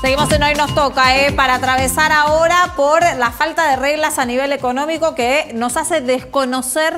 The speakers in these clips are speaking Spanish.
Seguimos en Hoy Nos Toca, para atravesar ahora por la falta de reglas a nivel económico que nos hace desconocer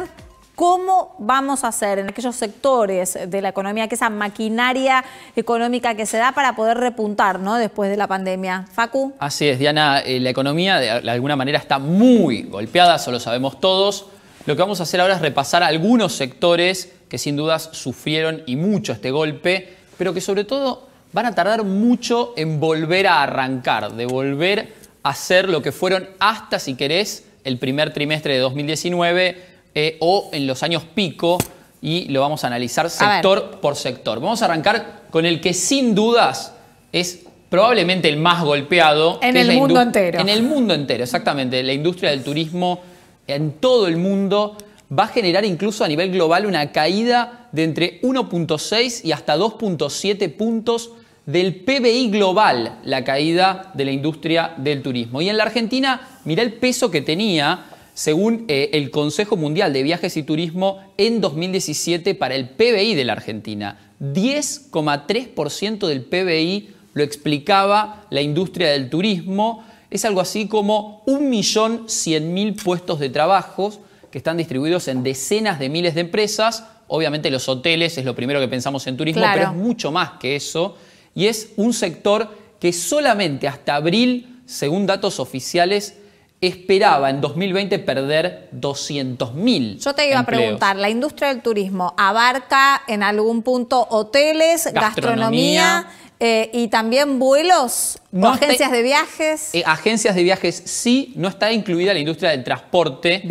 cómo vamos a hacer en aquellos sectores de la economía, que esa maquinaria económica que se da para poder repuntar, ¿no?, después de la pandemia. Facu. Así es, Diana, la economía de alguna manera está muy golpeada, eso lo sabemos todos. Lo que vamos a hacer ahora es repasar algunos sectores que sin dudas sufrieron y mucho este golpe, pero que sobre todo van a tardar mucho en volver a arrancar, de volver a ser lo que fueron hasta, si querés, el primer trimestre de 2019 o en los años pico, y lo vamos a analizar sector por sector. Vamos a arrancar con el que sin dudas es probablemente el más golpeado. En el mundo entero. En el mundo entero, exactamente. La industria del turismo en todo el mundo va a generar incluso a nivel global una caída de entre 1.6 y hasta 2.7 puntos del PBI global, la caída de la industria del turismo. Y en la Argentina, mirá el peso que tenía, según el Consejo Mundial de Viajes y Turismo, en 2017 para el PBI de la Argentina. 10,3% del PBI lo explicaba la industria del turismo. Es algo así como 1.100.000 puestos de trabajo que están distribuidos en decenas de miles de empresas. Obviamente los hoteles es lo primero que pensamos en turismo, pero es mucho más que eso. Y es un sector que solamente hasta abril, según datos oficiales, esperaba en 2020 perder 200.000. Yo te iba a preguntar, ¿la industria del turismo abarca en algún punto hoteles, gastronomía y también vuelos o agencias de viajes? Agencias de viajes sí, no está incluida la industria del transporte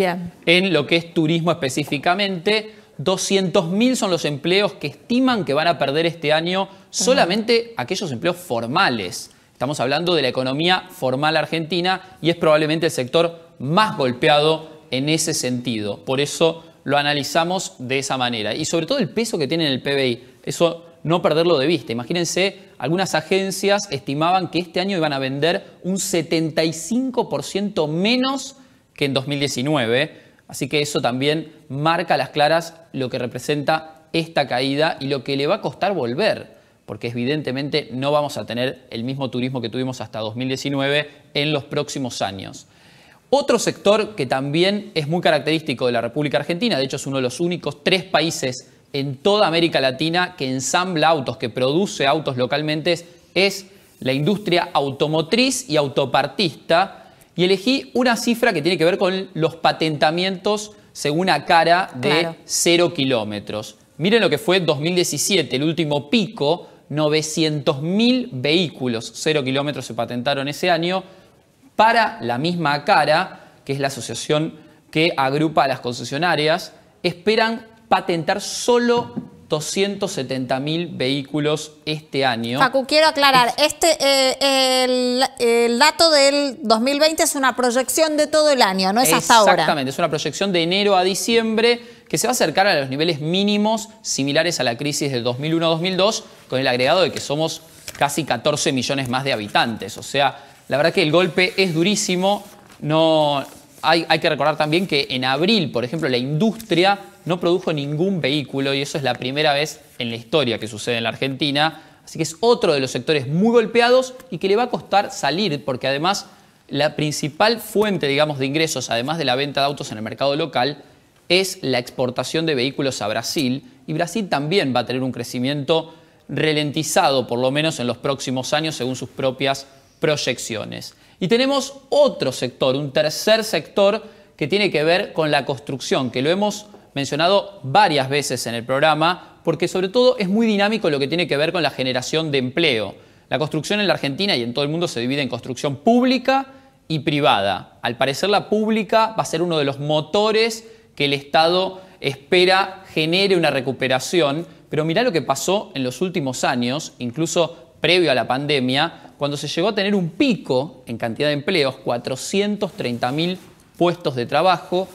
en lo que es turismo específicamente. 200.000 son los empleos que estiman que van a perder este año, solamente aquellos empleos formales. Estamos hablando de la economía formal argentina y es probablemente el sector más golpeado en ese sentido. Por eso lo analizamos de esa manera. Y sobre todo el peso que tiene en el PBI. Eso no perderlo de vista. Imagínense, algunas agencias estimaban que este año iban a vender un 75% menos que en 2019. Así que eso también marca a las claras lo que representa esta caída y lo que le va a costar volver, porque evidentemente no vamos a tener el mismo turismo que tuvimos hasta 2019 en los próximos años. Otro sector que también es muy característico de la República Argentina, de hecho es uno de los únicos 3 países en toda América Latina que ensambla autos, que produce autos localmente, es la industria automotriz y autopartista. Y elegí una cifra que tiene que ver con los patentamientos según ACARA de 0 kilómetros. Miren lo que fue 2017, el último pico, 900.000 vehículos 0 kilómetros se patentaron ese año. Para la misma ACARA, que es la asociación que agrupa a las concesionarias, esperan patentar solo 270.000 vehículos este año. Facu, quiero aclarar, el dato del 2020 es una proyección de todo el año, no es hasta ahora. Exactamente, es una proyección de enero a diciembre que se va a acercar a los niveles mínimos similares a la crisis del 2001-2002, con el agregado de que somos casi 14 millones más de habitantes. O sea, la verdad que el golpe es durísimo. Hay que recordar también que en abril, por ejemplo, la industria no produjo ningún vehículo y eso es la primera vez en la historia que sucede en la Argentina. Así que es otro de los sectores muy golpeados y que le va a costar salir porque además la principal fuente, digamos, de ingresos, además de la venta de autos en el mercado local, es la exportación de vehículos a Brasil. Y Brasil también va a tener un crecimiento ralentizado, por lo menos en los próximos años, según sus propias proyecciones. Y tenemos otro sector, un tercer sector que tiene que ver con la construcción, que lo hemos mencionado varias veces en el programa, porque sobre todo es muy dinámico lo que tiene que ver con la generación de empleo. La construcción en la Argentina y en todo el mundo se divide en construcción pública y privada. Al parecer la pública va a ser uno de los motores que el Estado espera genere una recuperación, pero mirá lo que pasó en los últimos años, incluso previo a la pandemia, cuando se llegó a tener un pico en cantidad de empleos, 430.000 puestos de trabajo.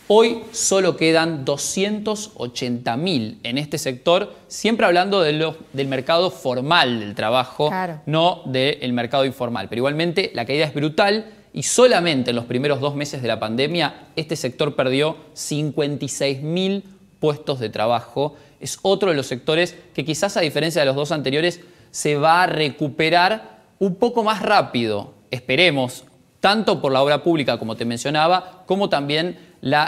Hoy solo quedan 280.000 en este sector, siempre hablando del mercado formal del trabajo, no del mercado informal. Pero igualmente la caída es brutal y solamente en los primeros 2 meses de la pandemia este sector perdió 56.000 puestos de trabajo. Es otro de los sectores que quizás a diferencia de los 2 anteriores se va a recuperar un poco más rápido, esperemos, tanto por la obra pública, como te mencionaba, como también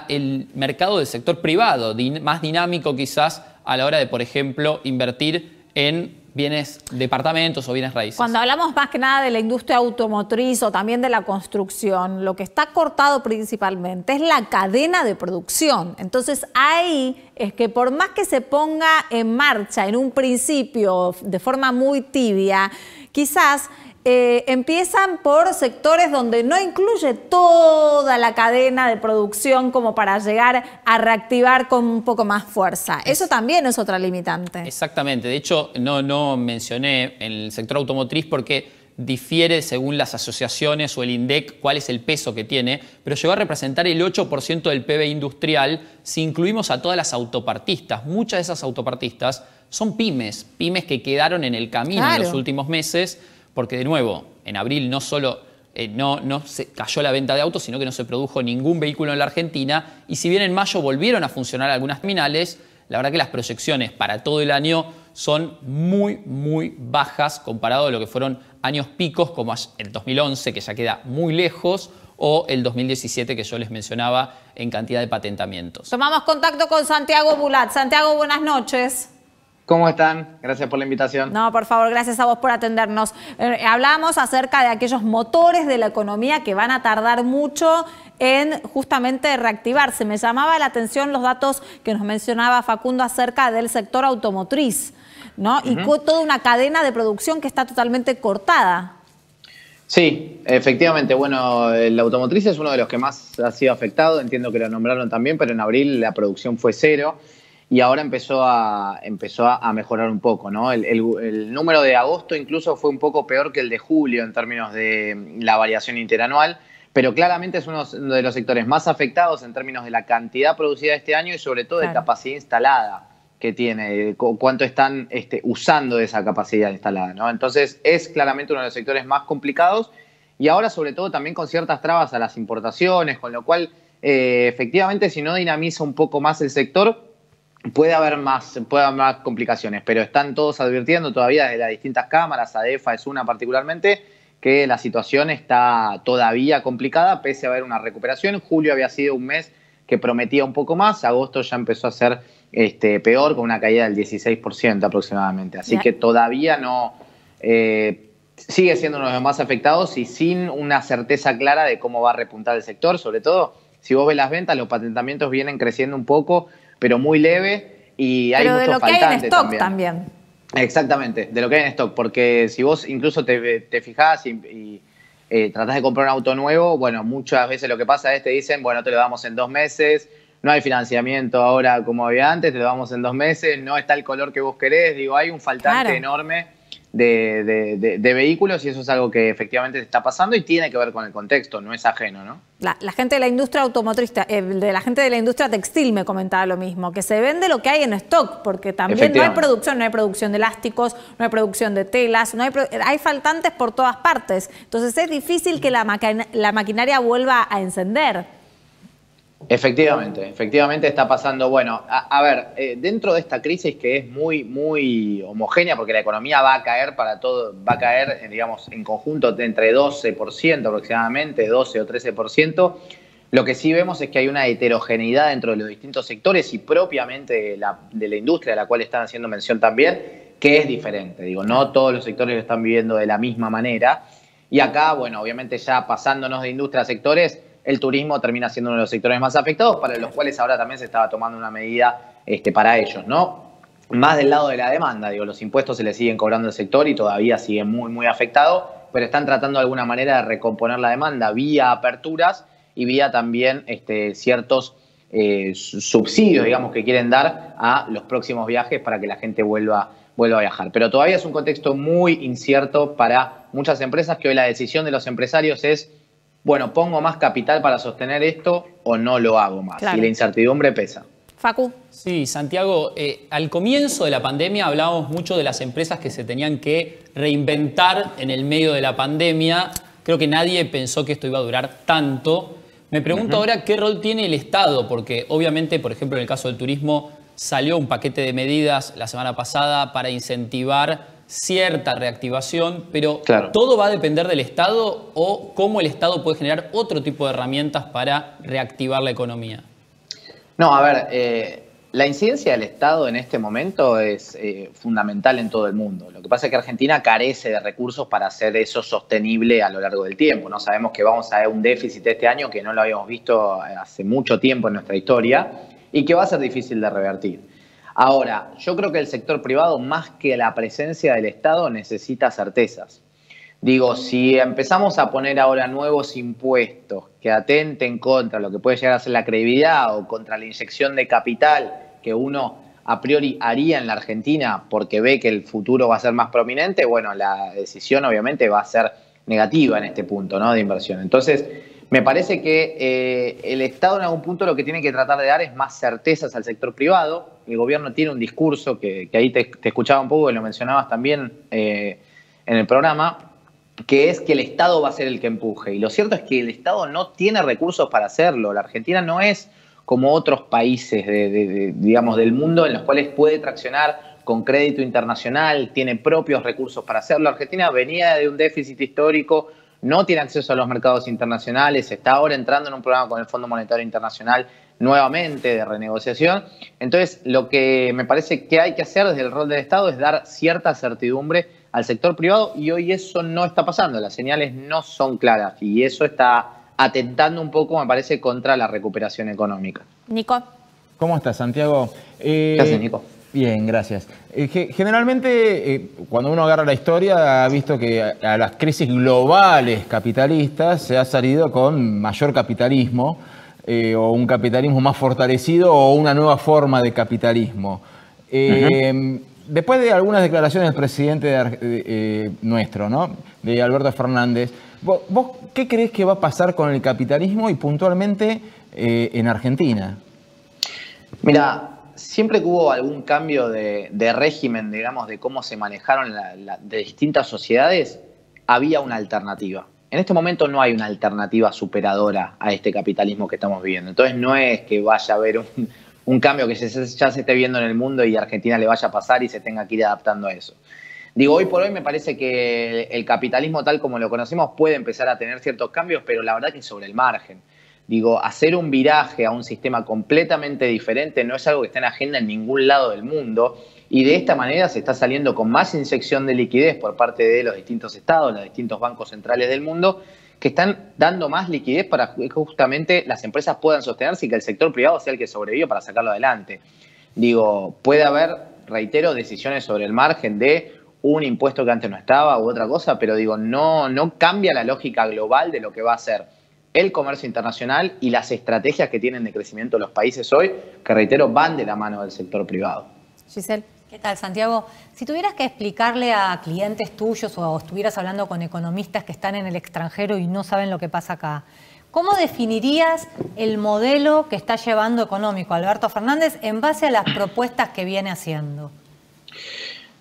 el mercado del sector privado, más dinámico quizás a la hora de, por ejemplo, invertir en bienes, departamentos o bienes raíces. Cuando hablamos más que nada de la industria automotriz o también de la construcción, lo que está cortado principalmente es la cadena de producción. Entonces ahí es que por más que se ponga en marcha en un principio de forma muy tibia, quizás empiezan por sectores donde no incluye toda la cadena de producción como para llegar a reactivar con un poco más fuerza. Eso también es otra limitante. Exactamente. De hecho, no mencioné en el sector automotriz porque difiere según las asociaciones o el INDEC cuál es el peso que tiene, pero llegó a representar el 8% del PBI industrial si incluimos a todas las autopartistas. Muchas de esas autopartistas son pymes que quedaron en el camino en los últimos meses. Porque, de nuevo, en abril no solo no se cayó la venta de autos, sino que no se produjo ningún vehículo en la Argentina. Y si bien en mayo volvieron a funcionar algunas terminales, la verdad que las proyecciones para todo el año son muy, muy bajas comparado a lo que fueron años picos como el 2011, que ya queda muy lejos, o el 2017, que yo les mencionaba en cantidad de patentamientos. Tomamos contacto con Santiago Bulat. Santiago, buenas noches. ¿Cómo están? Gracias por la invitación. No, por favor, gracias a vos por atendernos. Hablábamos acerca de aquellos motores de la economía que van a tardar mucho en justamente reactivarse. Me llamaba la atención los datos que nos mencionaba Facundo acerca del sector automotriz, ¿no? Y toda una cadena de producción que está totalmente cortada. Sí, efectivamente. Bueno, el automotriz es uno de los que más ha sido afectado. Entiendo que lo nombraron también, pero en abril la producción fue 0. Y ahora empezó a mejorar un poco, ¿no? El número de agosto incluso fue un poco peor que el de julio en términos de la variación interanual, pero claramente es uno de los sectores más afectados en términos de la cantidad producida este año y sobre todo de capacidad instalada que tiene, cuánto están usando de esa capacidad instalada, ¿no? Entonces es claramente uno de los sectores más complicados y ahora sobre todo también con ciertas trabas a las importaciones, con lo cual efectivamente si no dinamiza un poco más el sector, puede haber más complicaciones, pero están todos advirtiendo todavía desde las distintas cámaras, ADEFA es una particularmente, que la situación está todavía complicada, pese a haber una recuperación. Julio había sido un mes que prometía un poco más, agosto ya empezó a ser peor, con una caída del 16% aproximadamente. Así que todavía no sigue siendo uno de los más afectados y sin una certeza clara de cómo va a repuntar el sector. Sobre todo, si vos ves las ventas, los patentamientos vienen creciendo un poco, pero muy leve y hay muchos faltantes también. Pero de lo que hay en stock también. Exactamente, de lo que hay en stock, porque si vos incluso te fijás y tratás de comprar un auto nuevo, bueno, muchas veces lo que pasa es te dicen, bueno, te lo damos en 2 meses, no hay financiamiento ahora como había antes, te lo damos en 2 meses, no está el color que vos querés, digo, hay un faltante enorme de vehículos y eso es algo que efectivamente está pasando y tiene que ver con el contexto, no es ajeno, ¿no? La gente de la industria automotriz, la gente de la industria textil me comentaba lo mismo, que se vende lo que hay en stock, porque también no hay producción de elásticos, no hay producción de telas, hay faltantes por todas partes. Entonces es difícil que la maquinaria vuelva a encender. Efectivamente está pasando. Bueno, a ver, dentro de esta crisis que es muy homogénea, porque la economía va a caer para todo, va a caer, digamos, en conjunto de entre 12% aproximadamente, 12 o 13%. Lo que sí vemos es que hay una heterogeneidad dentro de los distintos sectores y propiamente de la industria, a la cual están haciendo mención también, que es diferente. Digo, no todos los sectores lo están viviendo de la misma manera. Y acá, bueno, obviamente ya pasándonos de industria a sectores, el turismo termina siendo uno de los sectores más afectados, para los cuales ahora también se estaba tomando una medida para ellos, ¿no? Más del lado de la demanda, digo, los impuestos se le siguen cobrando al sector y todavía sigue muy afectado, pero están tratando de alguna manera de recomponer la demanda vía aperturas y vía también ciertos subsidios, digamos, que quieren dar a los próximos viajes para que la gente vuelva a viajar. Pero todavía es un contexto muy incierto para muchas empresas, que hoy la decisión de los empresarios es, bueno, ¿pongo más capital para sostener esto o no lo hago más? Claro. Y la incertidumbre pesa. Facu. Sí, Santiago, al comienzo de la pandemia hablábamos mucho de las empresas que se tenían que reinventar en el medio de la pandemia. Creo que nadie pensó que esto iba a durar tanto. Me pregunto ahora qué rol tiene el Estado, porque obviamente, por ejemplo, en el caso del turismo, salió un paquete de medidas la semana pasada para incentivar cierta reactivación, pero Claro. ¿todo va a depender del Estado o cómo el Estado puede generar otro tipo de herramientas para reactivar la economía? No, a ver, la incidencia del Estado en este momento es fundamental en todo el mundo. Lo que pasa es que Argentina carece de recursos para hacer eso sostenible a lo largo del tiempo, ¿no? Sabemos que vamos a ver un déficit este año que no lo habíamos visto hace mucho tiempo en nuestra historia y que va a ser difícil de revertir. Ahora, yo creo que el sector privado, más que la presencia del Estado, necesita certezas. Digo, si empezamos a poner ahora nuevos impuestos que atenten contra lo que puede llegar a ser la credibilidad o contra la inyección de capital que uno a priori haría en la Argentina porque ve que el futuro va a ser más prominente, bueno, la decisión obviamente va a ser negativa en este punto, ¿no?, de inversión. Entonces, me parece que el Estado en algún punto lo que tiene que tratar de dar es más certezas al sector privado. El gobierno tiene un discurso que ahí te escuchaba un poco y lo mencionabas también en el programa, que es que el Estado va a ser el que empuje. Y lo cierto es que el Estado no tiene recursos para hacerlo. La Argentina no es como otros países digamos, del mundo en los cuales puede traccionar con crédito internacional, tiene propios recursos para hacerlo. La Argentina venía de un déficit histórico, no tiene acceso a los mercados internacionales, está ahora entrando en un programa con el Fondo Monetario Internacional nuevamente de renegociación. Entonces, lo que me parece que hay que hacer desde el rol del Estado es dar cierta certidumbre al sector privado y hoy eso no está pasando, las señales no son claras y eso está atentando un poco, me parece, contra la recuperación económica. Nico. ¿Cómo estás, Santiago? ¿Qué haces, Nico? Bien, gracias. Generalmente, cuando uno agarra la historia, ha visto que a las crisis globales capitalistas se ha salido con mayor capitalismo, o un capitalismo más fortalecido, o una nueva forma de capitalismo. Después de algunas declaraciones del presidente nuestro, ¿no?, de Alberto Fernández, ¿vos qué creés que va a pasar con el capitalismo y puntualmente en Argentina? Mira, siempre que hubo algún cambio de régimen, digamos, de cómo se manejaron de distintas sociedades, había una alternativa. En este momento no hay una alternativa superadora a este capitalismo que estamos viviendo. Entonces no es que vaya a haber un cambio que ya se esté viendo en el mundo y a Argentina le vaya a pasar y se tenga que ir adaptando a eso. Digo, hoy por hoy me parece que el capitalismo tal como lo conocemos puede empezar a tener ciertos cambios, pero la verdad que sobre el margen. Digo, hacer un viraje a un sistema completamente diferente no es algo que esté en agenda en ningún lado del mundo y de esta manera se está saliendo con más inyección de liquidez por parte de los distintos estados, los distintos bancos centrales del mundo, que están dando más liquidez para que justamente las empresas puedan sostenerse y que el sector privado sea el que sobreviva para sacarlo adelante. Digo, puede haber, reitero, decisiones sobre el margen de un impuesto que antes no estaba u otra cosa, pero digo, no cambia la lógica global de lo que va a ser el comercio internacional y las estrategias que tienen de crecimiento los países hoy, que reitero, van de la mano del sector privado. Giselle. ¿Qué tal, Santiago? Si tuvieras que explicarle a clientes tuyos o estuvieras hablando con economistas que están en el extranjero y no saben lo que pasa acá, ¿cómo definirías el modelo que está llevando económico Alberto Fernández en base a las propuestas que viene haciendo?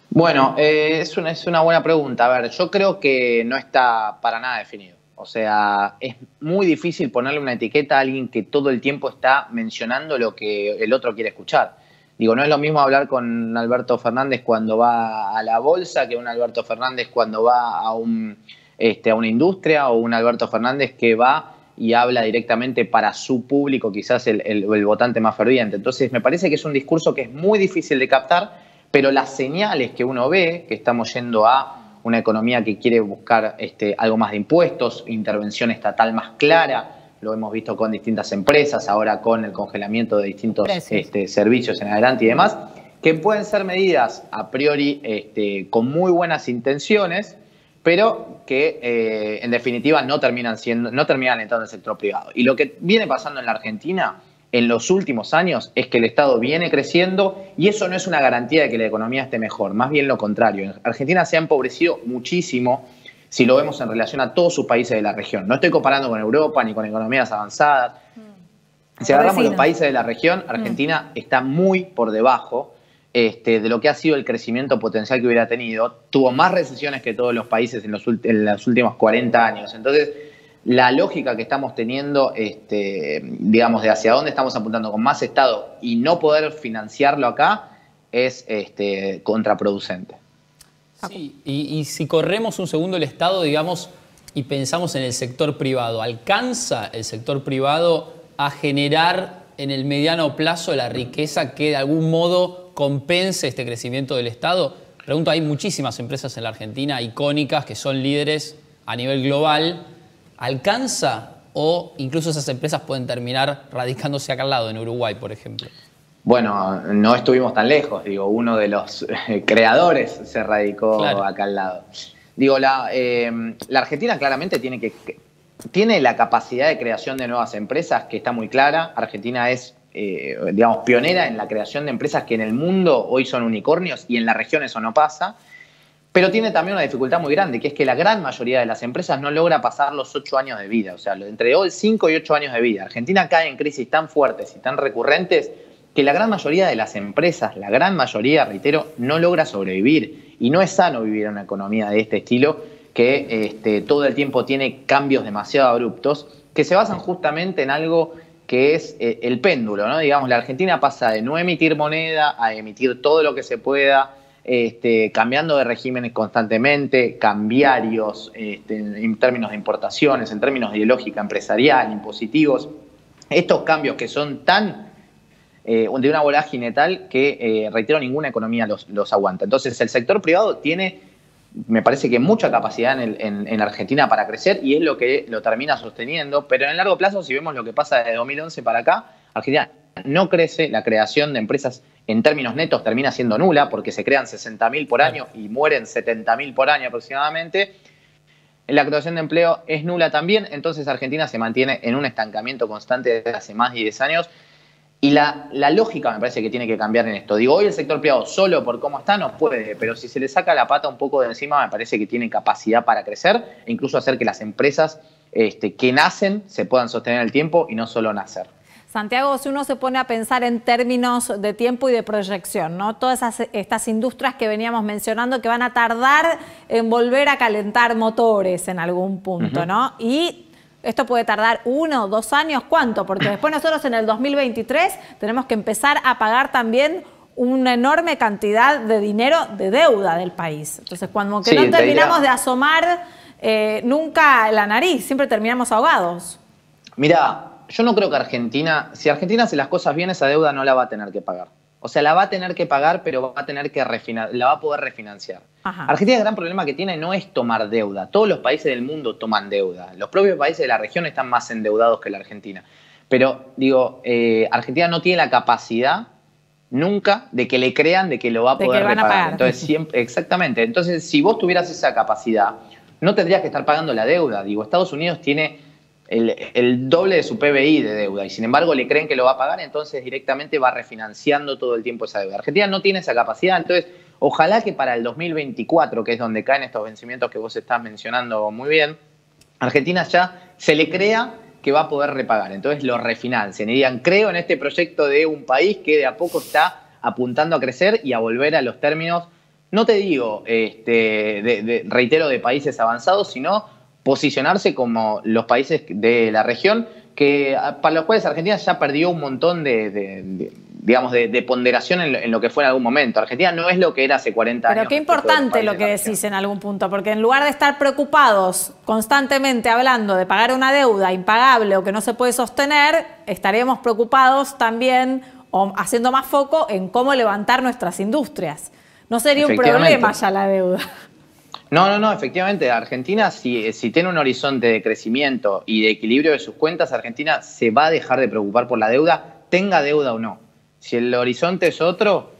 Bueno, es una buena pregunta. A ver, yo creo que no está para nada definido. O sea, es muy difícil ponerle una etiqueta a alguien que todo el tiempo está mencionando lo que el otro quiere escuchar. Digo, no es lo mismo hablar con Alberto Fernández cuando va a la bolsa que un Alberto Fernández cuando va a una industria o un Alberto Fernández que va y habla directamente para su público, quizás el votante más ferviente. Entonces, me parece que es un discurso que es muy difícil de captar, pero las señales que uno ve, que estamos yendo a una economía que quiere buscar algo más de impuestos, intervención estatal más clara, lo hemos visto con distintas empresas, ahora con el congelamiento de distintos servicios en adelante y demás, que pueden ser medidas a priori con muy buenas intenciones, pero que en definitiva no terminan entrando al sector privado. Y lo que viene pasando en la Argentina en los últimos años es que el Estado viene creciendo y eso no es una garantía de que la economía esté mejor, más bien lo contrario. Argentina se ha empobrecido muchísimo si lo vemos en relación a todos sus países de la región. No estoy comparando con Europa ni con economías avanzadas. Si agarramos los países de la región, Argentina está muy por debajo de lo que ha sido el crecimiento potencial que hubiera tenido. Tuvo más recesiones que todos los países en los últimos 40 años. Entonces, la lógica que estamos teniendo, digamos, de hacia dónde estamos apuntando con más Estado y no poder financiarlo acá es contraproducente. Sí, y si corremos un segundo el Estado, digamos, y pensamos en el sector privado, ¿alcanza el sector privado a generar en el mediano plazo la riqueza que de algún modo compense este crecimiento del Estado? Pregunto, hay muchísimas empresas en la Argentina icónicas que son líderes a nivel global. ¿Alcanza o incluso esas empresas pueden terminar radicándose acá al lado, en Uruguay, por ejemplo? Bueno, no estuvimos tan lejos, digo, uno de los creadores se radicó acá al lado. Digo, la Argentina claramente tiene la capacidad de creación de nuevas empresas, que está muy clara. Argentina es, digamos, pionera en la creación de empresas que en el mundo hoy son unicornios y en la región eso no pasa. Pero tiene también una dificultad muy grande, que es que la gran mayoría de las empresas no logra pasar los 8 años de vida. O sea, entre 5 y 8 años de vida. Argentina cae en crisis tan fuertes y tan recurrentes que la gran mayoría de las empresas, la gran mayoría, reitero, no logra sobrevivir. Y no es sano vivir en una economía de este estilo que todo el tiempo tiene cambios demasiado abruptos que se basan justamente en algo que es el péndulo, ¿no? Digamos, la Argentina pasa de no emitir moneda a emitir todo lo que se pueda, cambiando de regímenes constantemente, cambiarios, en términos de importaciones, en términos de lógica empresarial, impositivos. Estos cambios que son tan de una vorágine tal que, reitero, ninguna economía los aguanta. Entonces, el sector privado tiene, me parece que mucha capacidad en Argentina para crecer y es lo que lo termina sosteniendo, pero en el largo plazo, si vemos lo que pasa desde 2011 para acá, Argentina no crece, la creación de empresas en términos netos termina siendo nula porque se crean 60.000 por año y mueren 70.000 por año aproximadamente. La creación de empleo es nula también, entonces Argentina se mantiene en un estancamiento constante desde hace más de 10 años. Y la lógica me parece que tiene que cambiar en esto. Digo, hoy el sector privado solo por cómo está no puede, pero si se le saca la pata un poco de encima me parece que tiene capacidad para crecer e incluso hacer que las empresas que nacen se puedan sostener en el tiempo y no solo nacer. Santiago, si uno se pone a pensar en términos de tiempo y de proyección, ¿no? Todas estas industrias que veníamos mencionando que van a tardar en volver a calentar motores en algún punto, ¿no? Y esto puede tardar 1 o 2 años, ¿cuánto? Porque después nosotros en el 2023 tenemos que empezar a pagar también una enorme cantidad de dinero de deuda del país. Entonces, cuando que no terminamos de asomar nunca la nariz, siempre terminamos ahogados. Mira, yo no creo que Argentina, si Argentina hace las cosas bien, esa deuda no la va a tener que pagar. O sea, la va a tener que pagar, pero va a tener que la va a poder refinanciar. Ajá. Argentina, el gran problema que tiene no es tomar deuda. Todos los países del mundo toman deuda. Los propios países de la región están más endeudados que la Argentina. Pero, digo, Argentina no tiene la capacidad nunca de que le crean de que lo va a poder repagar. Entonces, siempre, exactamente. Entonces, si vos tuvieras esa capacidad, no tendrías que estar pagando la deuda. Digo, Estados Unidos tiene el doble de su PBI de deuda y sin embargo le creen que lo va a pagar, entonces directamente va refinanciando todo el tiempo esa deuda. Argentina no tiene esa capacidad, entonces ojalá que para el 2024, que es donde caen estos vencimientos que vos estás mencionando muy bien, Argentina ya se le crea que va a poder repagar, entonces lo refinancien y digan, creo en este proyecto de un país que de a poco está apuntando a crecer y a volver a los términos, no te digo, reitero, de países avanzados, sino posicionarse como los países de la región para los cuales Argentina ya perdió un montón de ponderación en lo que fue en algún momento. Argentina no es lo que era hace 40 años. Pero qué importante lo que decís en algún punto, porque en lugar de estar preocupados constantemente hablando de pagar una deuda impagable o que no se puede sostener, estaremos preocupados también o haciendo más foco en cómo levantar nuestras industrias. No sería un problema ya la deuda. No, efectivamente, Argentina, si tiene un horizonte de crecimiento y de equilibrio de sus cuentas, Argentina se va a dejar de preocupar por la deuda, tenga deuda o no. Si el horizonte es otro,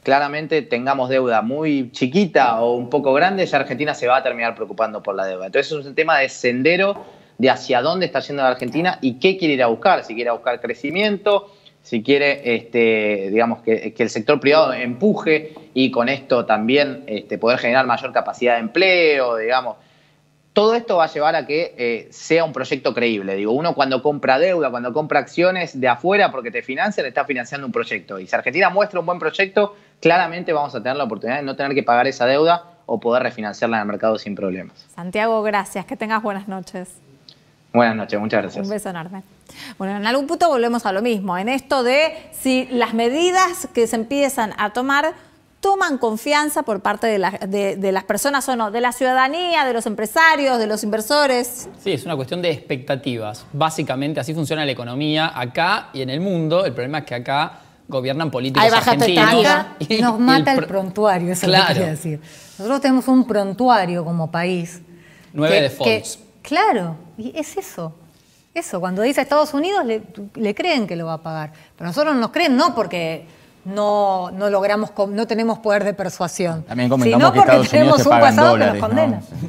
claramente tengamos deuda muy chiquita o un poco grande, ya Argentina se va a terminar preocupando por la deuda. Entonces es un tema de sendero de hacia dónde está yendo la Argentina y qué quiere ir a buscar, si quiere buscar crecimiento, si quiere, digamos, que el sector privado empuje y con esto también poder generar mayor capacidad de empleo, digamos. Todo esto va a llevar a que sea un proyecto creíble. Digo, uno cuando compra deuda, cuando compra acciones de afuera porque te financian, está financiando un proyecto. Y si Argentina muestra un buen proyecto, claramente vamos a tener la oportunidad de no tener que pagar esa deuda o poder refinanciarla en el mercado sin problemas. Santiago, gracias. Que tengas buenas noches. Buenas noches, muchas gracias. Un beso enorme. Bueno, en algún punto volvemos a lo mismo, en esto de si las medidas que se empiezan a tomar toman confianza por parte de las personas o no, de la ciudadanía, de los empresarios, de los inversores. Sí, es una cuestión de expectativas. Básicamente así funciona la economía acá y en el mundo. El problema es que acá gobiernan políticos argentinos. Nos mata el prontuario, eso es lo que quería decir. Nosotros tenemos un prontuario como país. 9 defaults. Claro, y es eso. Eso, cuando dice Estados Unidos, le creen que lo va a pagar. Pero nosotros nos creen no porque no tenemos poder de persuasión. También convengamos que Estados Unidos te pagan dólares.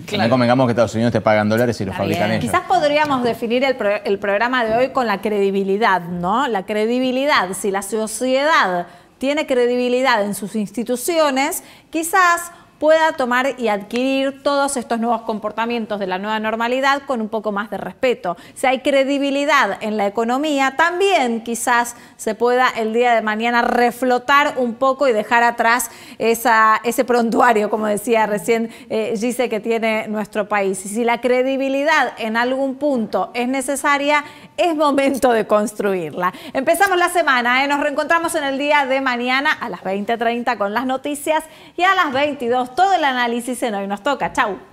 También convengamos que Estados Unidos te pagan dólares y los fabrican ellos. Quizás podríamos definir el programa de hoy con la credibilidad, ¿no? La credibilidad, si la sociedad tiene credibilidad en sus instituciones, quizás pueda tomar y adquirir todos estos nuevos comportamientos de la nueva normalidad con un poco más de respeto. Si hay credibilidad en la economía, también quizás se pueda el día de mañana reflotar un poco y dejar atrás ese prontuario, como decía recién Gise, que tiene nuestro país. Y si la credibilidad en algún punto es necesaria, es momento de construirla. Empezamos la semana, nos reencontramos en el día de mañana a las 20:30 con las noticias y a las 22 todo el análisis en Hoy Nos Toca. Chau.